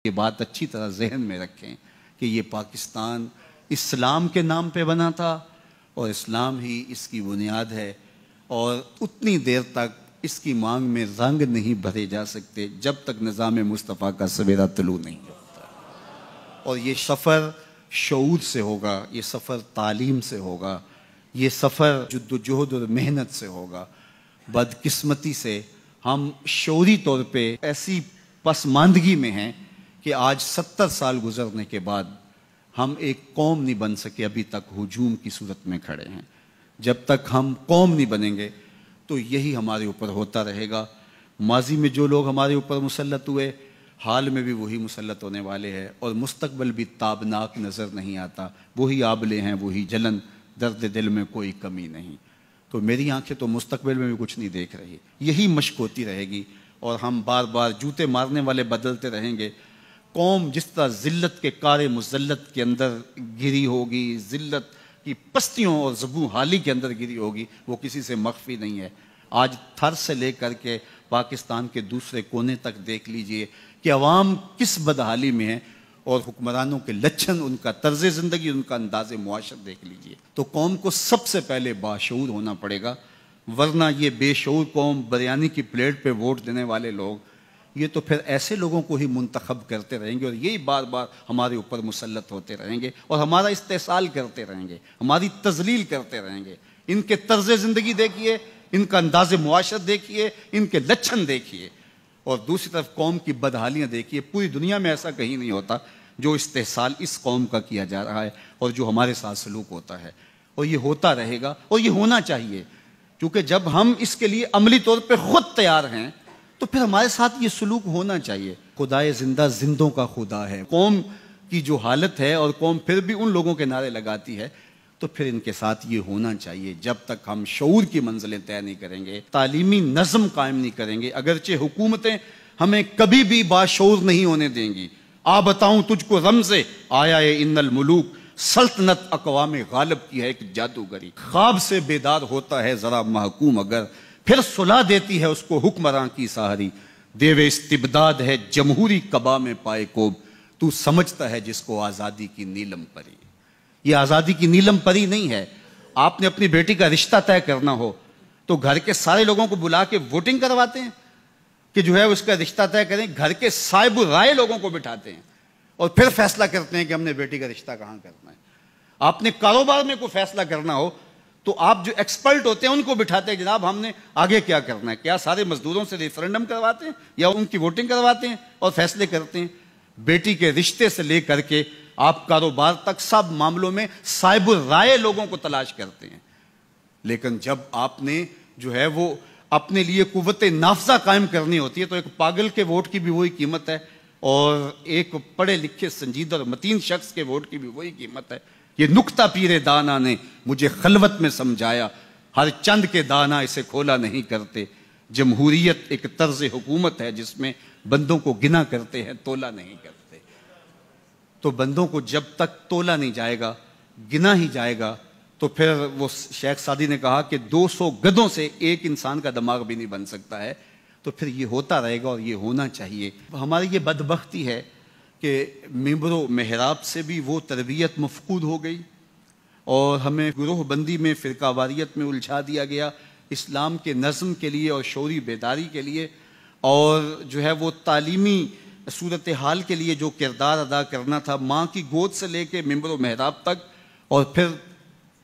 یہ بات اچھی طرح ذہن میں رکھیں کہ یہ پاکستان اسلام کے نام پہ بنا تھا اور اسلام ہی اس کی بنیاد ہے، اور اتنی دیر تک اس کی مانگ میں رنگ نہیں بھرے جا سکتے جب تک نظام مصطفیٰ کا سویرا طلوع نہیں ہوتا۔ اور یہ سفر شعور سے ہوگا، یہ سفر تعلیم سے ہوگا، یہ سفر جد و جہد اور محنت سے ہوگا۔ بدقسمتی سے ہم شعوری طور پہ ایسی پسماندگی میں ہیں کہ آج 70 سال گزرنے کے بعد ہم ایک قوم نہیں بن سکے، ابھی تک ہجوم کی صورت میں کھڑے ہیں۔ جب تک ہم قوم نہیں بنیں گے تو یہی ہمارے اوپر ہوتا رہے گا۔ ماضی میں جو لوگ ہمارے اوپر مسلط ہوئے، حال میں بھی وہی مسلط ہونے والے ہیں، اور مستقبل بھی تابناک نظر نہیں آتا۔ وہی آبلے ہیں، وہی جلن، درد دل میں کوئی کمی نہیں۔ تو میری آنکھیں تو مستقبل میں بھی کچھ نہیں دیکھ رہی، یہی مشق ہوتی رہے گی، اور ہم بار بار جوتے مارنے والے بدلتے رہیں گے۔ قوم جس طرح ذلت کے کار مذلت کے اندر گری ہوگی، ذلت کی پستیوں اور زبوں حالی کے اندر گری ہوگی، وہ کسی سے مخفی نہیں ہے۔ آج تھر سے لے کر کے پاکستان کے دوسرے کونے تک دیکھ لیجئے کہ عوام کس بدحالی میں ہے، اور حکمرانوں کے لچھن، ان کا طرز زندگی، ان کا انداز معاشرت دیکھ لیجئے۔ تو قوم کو سب سے پہلے باشعور ہونا پڑے گا، ورنہ یہ بے شعور قوم، بریانی کی پلیٹ پہ ووٹ دینے والے لوگ، یہ تو پھر ایسے لوگوں کو ہی منتخب کرتے رہیں گے، اور یہی بار بار ہمارے اوپر مسلط ہوتے رہیں گے، اور ہمارا استحصال کرتے رہیں گے، ہماری تذلیل کرتے رہیں گے۔ ان کے طرز زندگی دیکھیے، ان کا انداز معاشرت دیکھیے، ان کے لچھن دیکھیے، اور دوسری طرف قوم کی بدحالیاں دیکھیے۔ پوری دنیا میں ایسا کہیں نہیں ہوتا جو استحصال اس قوم کا کیا جا رہا ہے اور جو ہمارے ساتھ سلوک ہوتا ہے، اور یہ ہوتا رہے گا، اور یہ ہونا چاہیے، کیونکہ جب ہم اس کے لیے عملی طور پہ خود تیار ہیں تو پھر ہمارے ساتھ یہ سلوک ہونا چاہیے۔ خدائے زندہ زندوں کا خدا ہے۔ قوم کی جو حالت ہے، اور قوم پھر بھی ان لوگوں کے نعرے لگاتی ہے، تو پھر ان کے ساتھ یہ ہونا چاہیے۔ جب تک ہم شعور کی منزلیں طے نہیں کریں گے، تعلیمی نظم قائم نہیں کریں گے، اگرچہ حکومتیں ہمیں کبھی بھی باشعور نہیں ہونے دیں گی۔ بتاؤں تجھ کو رمز آیا ان الملوک، سلطنت اقوام غالب کی ہے ایک جادوگری۔ خواب سے بیدار ہوتا ہے ذرا محکوم، اگر پھر صلح دیتی ہے اس کو حکمراں کی سحری۔ دیو استبداد ہے جمہوری قبا میں پائے کوب، تو سمجھتا ہے جس کو آزادی کی نیلم پری۔ یہ آزادی کی نیلم پری نہیں ہے۔ آپ نے اپنی بیٹی کا رشتہ طے کرنا ہو تو گھر کے سارے لوگوں کو بلا کے ووٹنگ کرواتے ہیں کہ جو ہے اس کا رشتہ طے کریں، گھر کے صاحب رائے لوگوں کو بٹھاتے ہیں اور پھر فیصلہ کرتے ہیں کہ ہم نے بیٹی کا رشتہ کہاں کرنا ہے۔ آپ نے کاروبار میں کوئی فیصلہ کرنا ہو تو آپ جو ایکسپرٹ ہوتے ہیں ان کو بٹھاتے ہیں، جناب ہم نے آگے کیا کرنا ہے۔ کیا سارے مزدوروں سے ریفرنڈم کرواتے ہیں یا ان کی ووٹنگ کرواتے ہیں اور فیصلے کرتے ہیں؟ بیٹی کے رشتے سے لے کر کے آپ کاروبار تک سب معاملوں میں صاحب رائے لوگوں کو تلاش کرتے ہیں، لیکن جب آپ نے جو ہے وہ اپنے لیے قوت نافذہ قائم کرنی ہوتی ہے تو ایک پاگل کے ووٹ کی بھی وہی قیمت ہے، اور ایک پڑھے لکھے سنجیدہ اور متین شخص کے ووٹ کی بھی وہی قیمت ہے۔ یہ نکتہ پیر دانا نے مجھے خلوت میں سمجھایا، ہر چند کے دانا اسے کھولا نہیں کرتے۔ جمہوریت ایک طرز حکومت ہے جس میں بندوں کو گنا کرتے ہیں، تولا نہیں کرتے۔ تو بندوں کو جب تک تولا نہیں جائے گا، گنا ہی جائے گا، تو پھر وہ شیخ سعدی نے کہا کہ 200 گدھوں سے ایک انسان کا دماغ بھی نہیں بن سکتا ہے۔ تو پھر یہ ہوتا رہے گا، اور یہ ہونا چاہیے۔ ہماری یہ بدبختی ہے کہ ممبر و محراب سے بھی وہ تربیت مفقود ہو گئی، اور ہمیں گروہ بندی میں، فرقہ واریت میں الجھا دیا گیا۔ اسلام کے نظم کے لیے اور شعوری بیداری کے لیے، اور جو ہے وہ تعلیمی صورتحال کے لیے جو کردار ادا کرنا تھا، ماں کی گود سے لے کے ممبر و محراب تک، اور پھر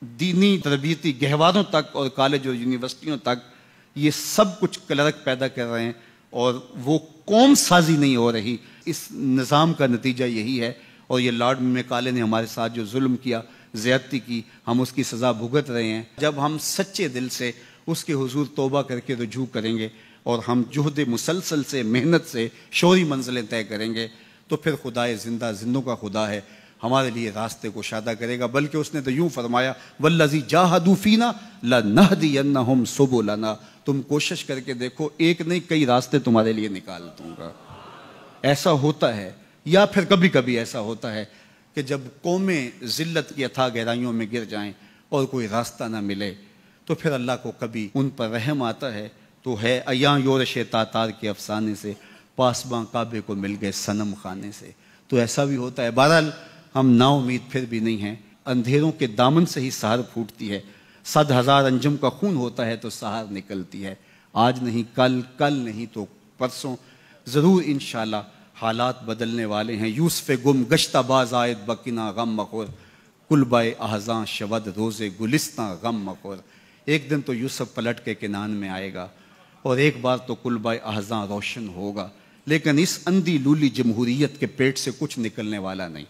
دینی تربیتی گہواروں تک اور کالج اور یونیورسٹیوں تک، یہ سب کچھ کلرک پیدا کر رہے ہیں، اور وہ قوم سازی نہیں ہو رہی۔ اس نظام کا نتیجہ یہی ہے، اور یہ لارڈ میکالے نے ہمارے ساتھ جو ظلم کیا، زیادتی کی، ہم اس کی سزا بھگت رہے ہیں۔ جب ہم سچے دل سے اس کے حضور توبہ کر کے رجوع کریں گے، اور ہم جہد مسلسل سے، محنت سے شعوری منزلیں طے کریں گے، تو پھر خدائے زندہ زندوں کا خدا ہے، ہمارے لیے راستے کو شادہ کرے گا۔ بلکہ اس نے تو یوں فرمایا، والذی جاہدوا فینا لنہدینہم سبلنا، تم کوشش کر کے دیکھو، ایک نہیں کئی راستے تمہارے لیے نکال دوں گا۔ ایسا ہوتا ہے، یا پھر کبھی کبھی ایسا ہوتا ہے کہ جب قومیں ذلت کی اتھاہ گہرائیوں میں گر جائیں اور کوئی راستہ نہ ملے، تو پھر اللہ کو کبھی ان پر رحم آتا ہے۔ تو ہے ایاں یورش تاتار کے افسانے سے، پاسباں کعبے کو مل گئے صنم خانے سے۔ تو ایسا بھی ہوتا ہے۔ بہرحال ہم نا امید پھر بھی نہیں ہیں، اندھیروں کے دامن سے ہی سحر پھوٹتی ہے، 100,000 انجم کا خون ہوتا ہے تو سحر نکلتی ہے۔ آج نہیں کل، کل نہیں تو پرسوں ضرور انشاءاللہ حالات بدلنے والے ہیں۔ یوسف گم گشتہ باز آئد بکنا غم مخور، کلبہ احزاں شود روز گلستاں غم مخور۔ ایک دن تو یوسف پلٹ کے کنان میں آئے گا اور ایک بار تو کلبہ احزاں روشن ہوگا، لیکن اس اندھی لولی جمہوریت کے پیٹ سے کچھ نکلنے والا نہیں۔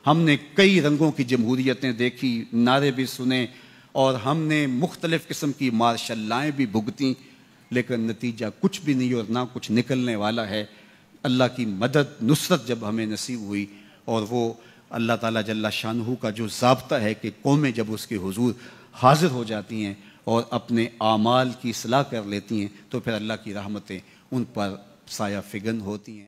ہم نے کئی رنگوں کی جمہوریتیں دیکھی، نعرے بھی سنے، اور ہم نے مختلف قسم کی مارشل لائیں بھی بھگتیں، لیکن نتیجہ کچھ بھی نہیں اور نہ کچھ نکلنے والا ہے۔ اللہ کی مدد نصرت جب ہمیں نصیب ہوئی، اور وہ اللہ تعالیٰ جل شانہ کا جو ضابطہ ہے کہ قومیں جب اس کے حضور حاضر ہو جاتی ہیں اور اپنے اعمال کی اصلاح کر لیتی ہیں تو پھر اللہ کی رحمتیں ان پر سایہ فگن ہوتی ہیں۔